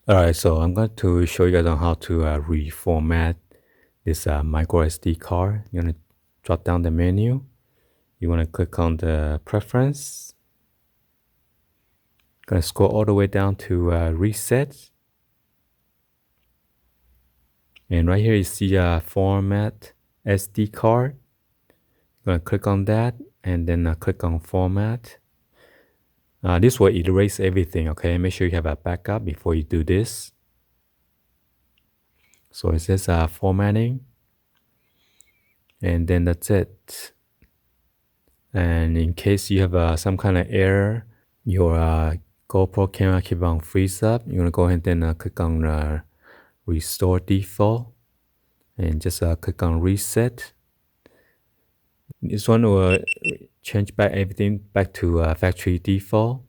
Alright, so I'm going to show you guys on how to reformat this micro SD card. You're going to drop down the menu. You want to click on the preference. Going to scroll all the way down to reset. And right here you see format SD card. You're going to click on that and then click on format. This will erase everything, okay? Make sure you have a backup before you do this. So it says formatting. And then that's it. And in case you have some kind of error, your GoPro camera keep on freeze up, you're gonna go ahead and click on restore default and just click on reset. This one will change back everything back to factory default.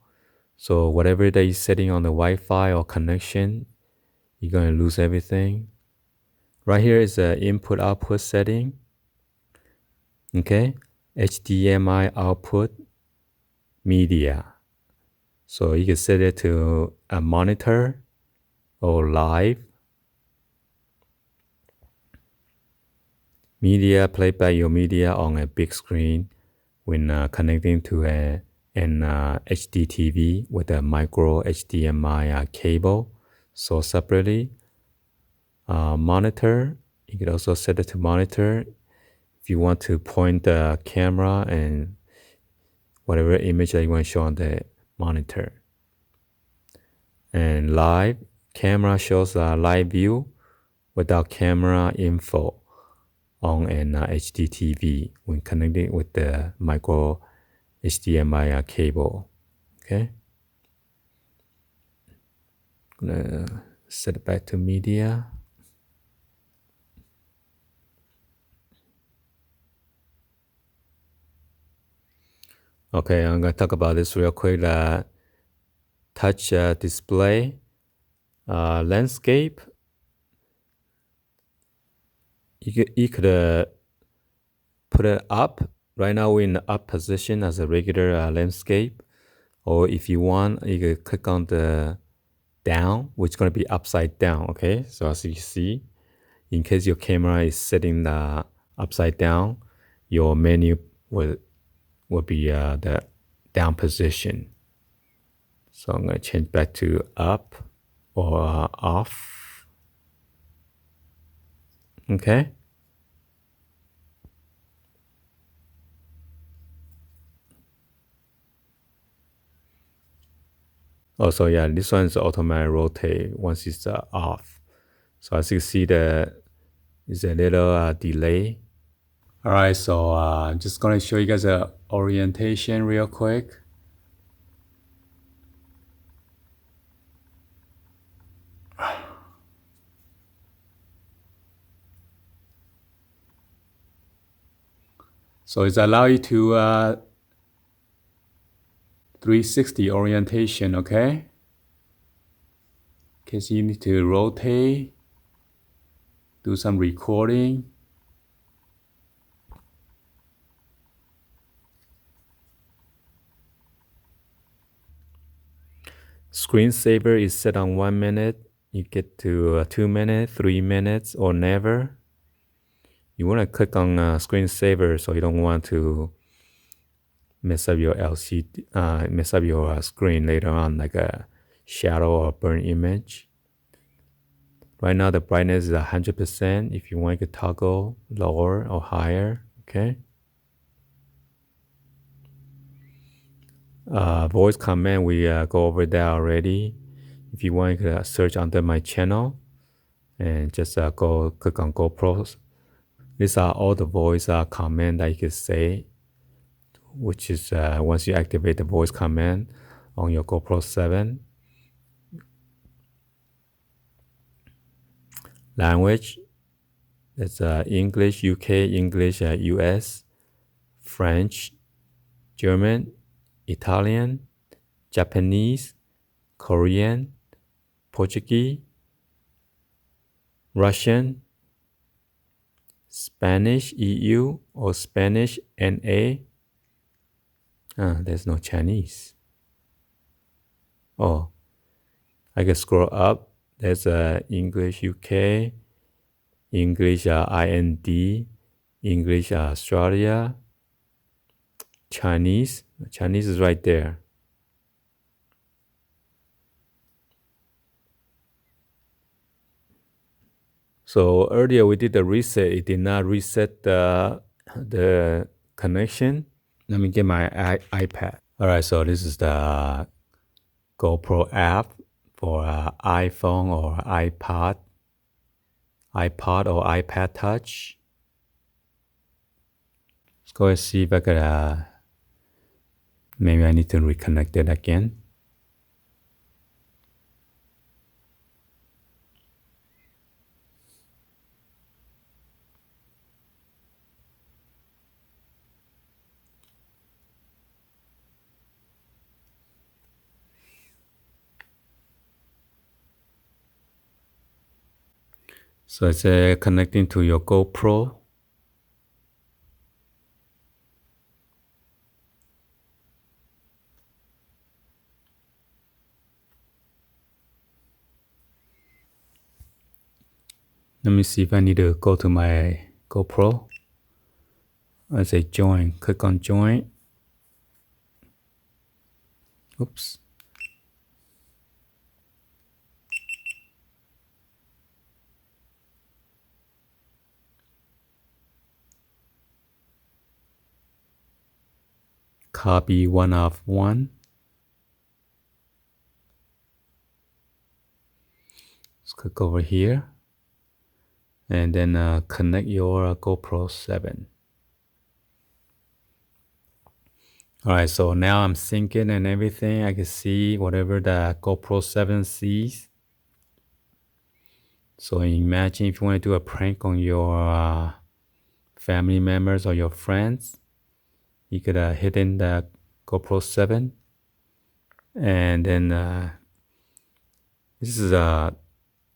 So whatever that you're setting on the Wi-Fi or connection, you're gonna lose everything. Right here is the input output setting. Okay, HDMI output media. So you can set it to a monitor or live. Media, play by your media on a big screen when connecting to an HD TV with a micro HDMI cable. So separately, monitor, you can also set it to monitor if you want to point the camera and whatever image that you want to show on the monitor. And live, camera shows a live view without camera info on an HD TV when connecting with the micro HDMI cable. Okay. I'm gonna set it back to media. Okay, I'm gonna talk about this real quick. Touch display, landscape. You could put it up. Right now we're in the up position as a regular landscape. Or if you want, you could click on the down, which is going to be upside down. Okay, so as you see, in case your camera is sitting upside down, your menu will be the down position. So I'm going to change back to up or off. Okay. Also, yeah, this one is automatic rotate once it's off. So as you see, there's a little delay. All right, so I'm just gonna show you guys a orientation real quick. So it's allow you to 360 orientation, okay? In case you need to rotate, do some recording. Screensaver is set on 1 minute. You get to 2 minutes, 3 minutes, or never. You want to click on screensaver so you don't want to mess up your LCD, mess up your screen later on, like a shadow or burn image. Right now the brightness is 100%. If you want to toggle lower or higher, okay. Voice command, we go over that already. If you want, you can search under my channel and just go click on GoPros. These are all the voice command that you can say, which is once you activate the voice command on your GoPro 7. Language, it's English UK, English US, French, German, Italian, Japanese, Korean, Portuguese, Russian, Spanish EU or Spanish NA. There's no Chinese. Oh, I can scroll up There's English UK, English IND, English Australia, Chinese. Chinese is right there. So earlier we did the reset. It did not reset the connection. Let me get my iPad. All right, so this is the GoPro app for iPhone or iPod or iPad Touch. Let's go and see if I could, maybe I need to reconnect it again. So it's connecting to your GoPro. Let me see if I need to go to my GoPro. I say join, click on join. Oops. Copy 1 of 1. Let's click over here. And then connect your GoPro 7. Alright, so now I'm syncing and everything. I can see whatever the GoPro 7 sees. So imagine if you want to do a prank on your family members or your friends, you could hit in the GoPro 7. And then this is right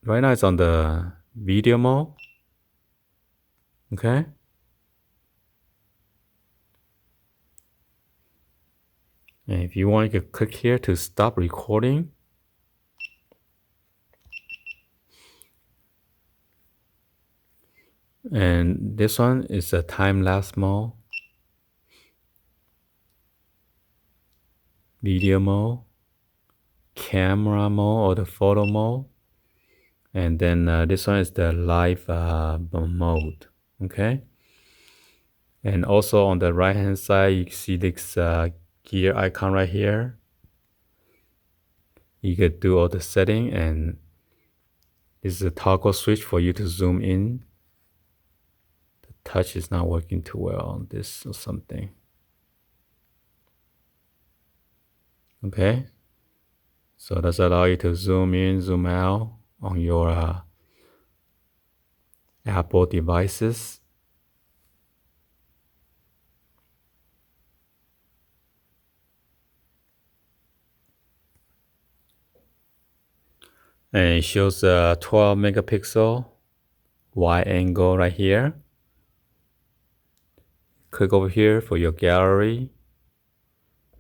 now it's on the video mode. Okay. And if you want, you can click here to stop recording. And this one is a time-lapse mode, video mode, camera mode or the photo mode. And then this one is the live mode. Okay. And also on the right hand side, you see this gear icon right here. You could do all the setting, and this is a toggle switch for you to zoom in. The touch is not working too well on this or something. Okay. So that's allow you to zoom in, zoom out on your Apple devices. And it shows a 12 megapixel wide angle right here. Click over here for your gallery.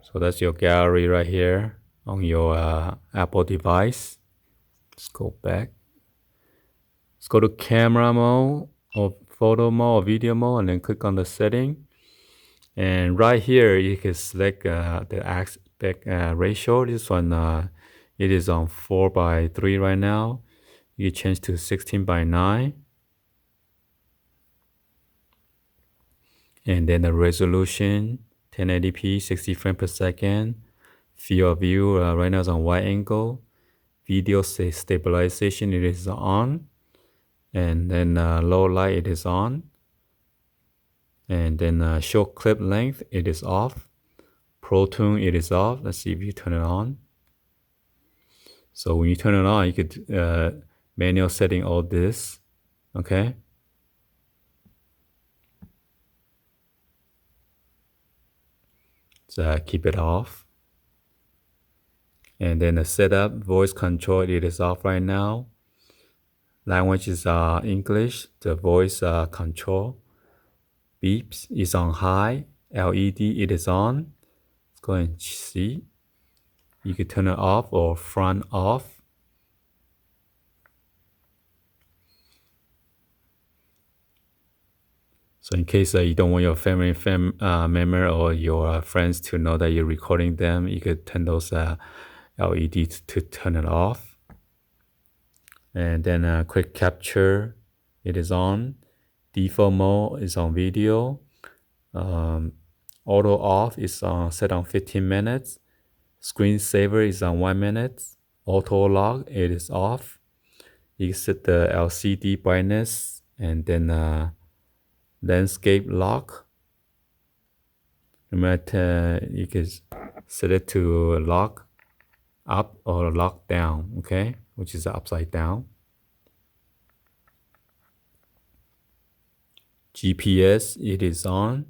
So that's your gallery right here on your Apple device. Let's go back. Let's go to camera mode or photo mode or video mode and then click on the setting. And right here, you can select the aspect ratio. This one, it is on 4:3 right now. You change to 16:9. And then the resolution, 1080p, 60 frames per second. Field of view, right now is on wide angle. Video stabilization, it is on. And then low light, it is on. And then show clip length, it is off. Pro Tune, it is off. Let's see if you turn it on. So when you turn it on, you could manual setting all this. Okay. So keep it off. And then the setup, voice control, it is off right now. Language is English. The voice control. Beeps is on high. LED, it is on. Let's go and see. You can turn it off or front off. So in case you don't want your family member or your friends to know that you're recording them, you could turn those LED to turn it off. And then quick capture, it is on. Default mode is on video. Auto off is set on 15 minutes. Screensaver is on 1 minute. Auto lock, it is off. You set the LCD brightness and then landscape lock. Remember, you can set it to lock up or lock down, okay? Which is upside down. GPS, it is on.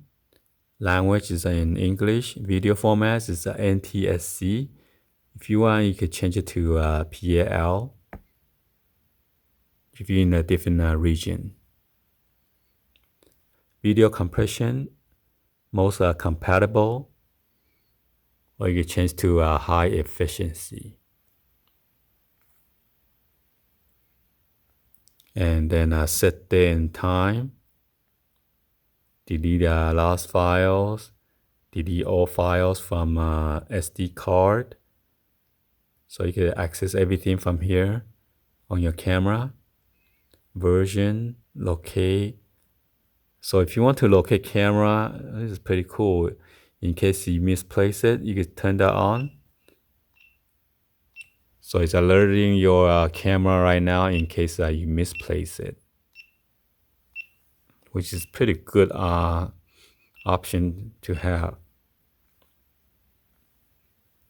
Language is in English. Video format is NTSC. If you want, you could change it to PAL if you're in a different region. Video compression, most are compatible, or you can change to high efficiency. And then set date and time. Delete lost files. Delete all files from SD card. So you can access everything from here on your camera. Version, locate. So if you want to locate camera, this is pretty cool. In case you misplace it, you can turn that on. So it's alerting your camera right now in case you misplace it, which is pretty good option to have.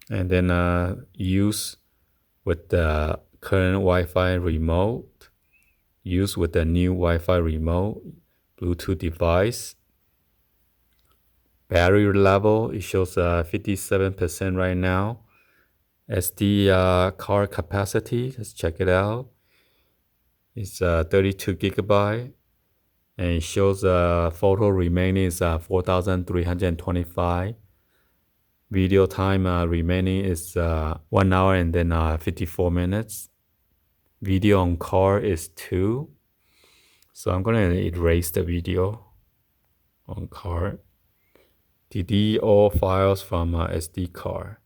And then use with the current Wi-Fi remote, use with the new Wi-Fi remote, Bluetooth device. Battery level, it shows 57% right now. SD card capacity, let's check it out. It's 32 gigabyte, and it shows photo remaining is 4,325. Video time remaining is 1 hour and then 54 minutes. Video on card is 2. So I'm gonna erase the video on card. Delete all files from SD card.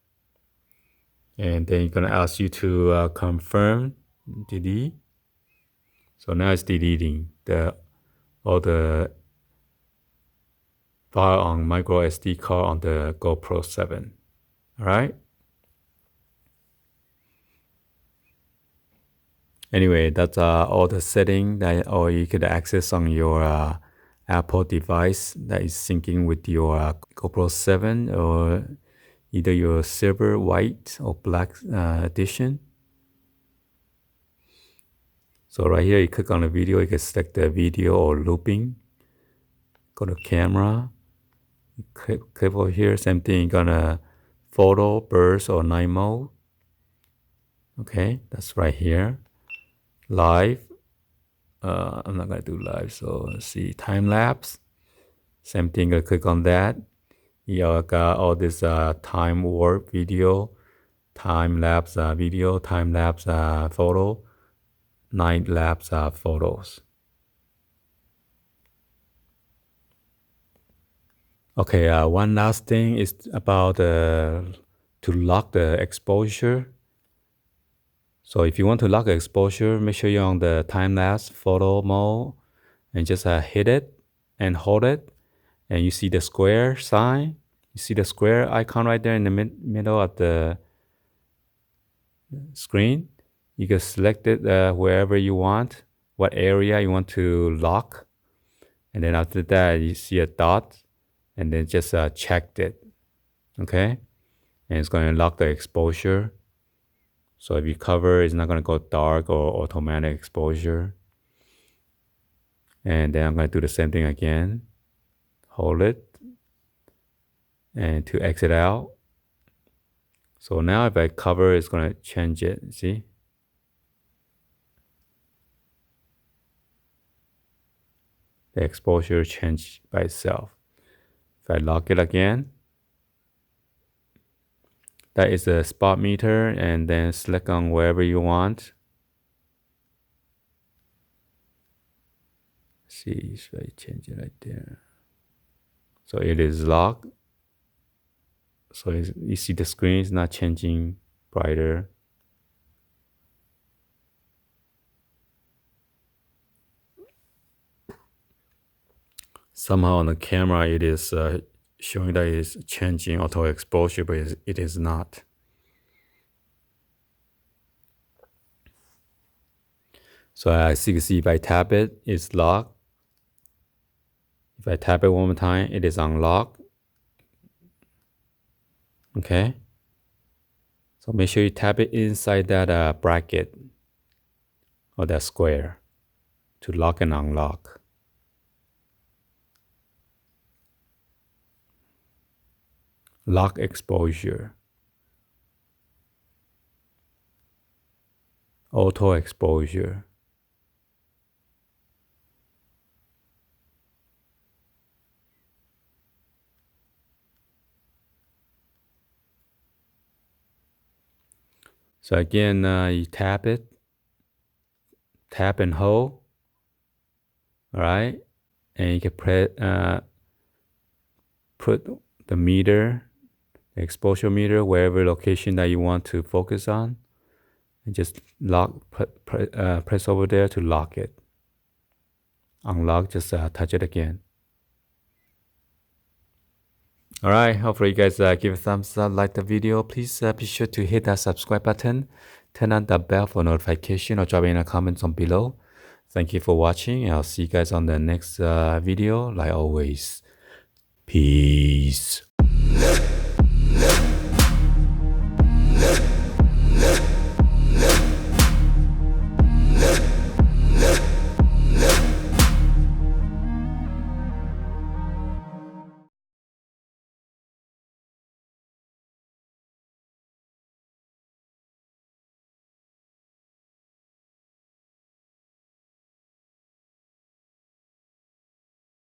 And then you're gonna ask you to confirm, delete. So now it's deleting all the file on micro SD card on the GoPro 7. All right. Anyway, that's all the setting that or you could access on your Apple device that is syncing with your GoPro 7 or either your silver, white, or black edition. So right here, you click on the video, you can select the video or looping. Go to camera, click over here, same thing, you're gonna photo, burst, or night mode. Okay, that's right here. Live, I'm not gonna do live, so let's see, time lapse. Same thing, I click on that. You got all this time warp video, time lapse video, time lapse photo, night lapse photos. Okay, one last thing is about to lock the exposure. So if you want to lock the exposure, make sure you're on the time-lapse photo mode and just hit it and hold it. And you see the square sign. You see the square icon right there in the middle of the screen. You can select it wherever you want, what area you want to lock. And then after that, you see a dot and then just check it. Okay? And it's going to lock the exposure. So if you cover, it's not going to go dark or automatic exposure. And then I'm going to do the same thing again. Hold it. And to exit out. So now if I cover, it's going to change it. See? The exposure changed by itself. If I lock it again, that is a spot meter, and then select on wherever you want. see, should I change it right there? So it is locked. So you see the screen is not changing brighter. Somehow on the camera it is showing that it's changing auto exposure, but it is not. So as you can see, if I tap it, it's locked. If I tap it one more time, it is unlocked. Okay. So make sure you tap it inside that bracket or that square to lock and unlock. Lock exposure. Auto exposure. So again, you tap it, tap and hold, all right? And you can put the meter, the exposure meter, wherever location that you want to focus on, and just press over there to lock it. Unlock, just touch it again. All right, hopefully you guys give a thumbs up, like the video. Please be sure to hit that subscribe button, turn on the bell for notification, or drop in a comments on below. Thank you for watching. I'll see you guys on the next video. Like always, peace.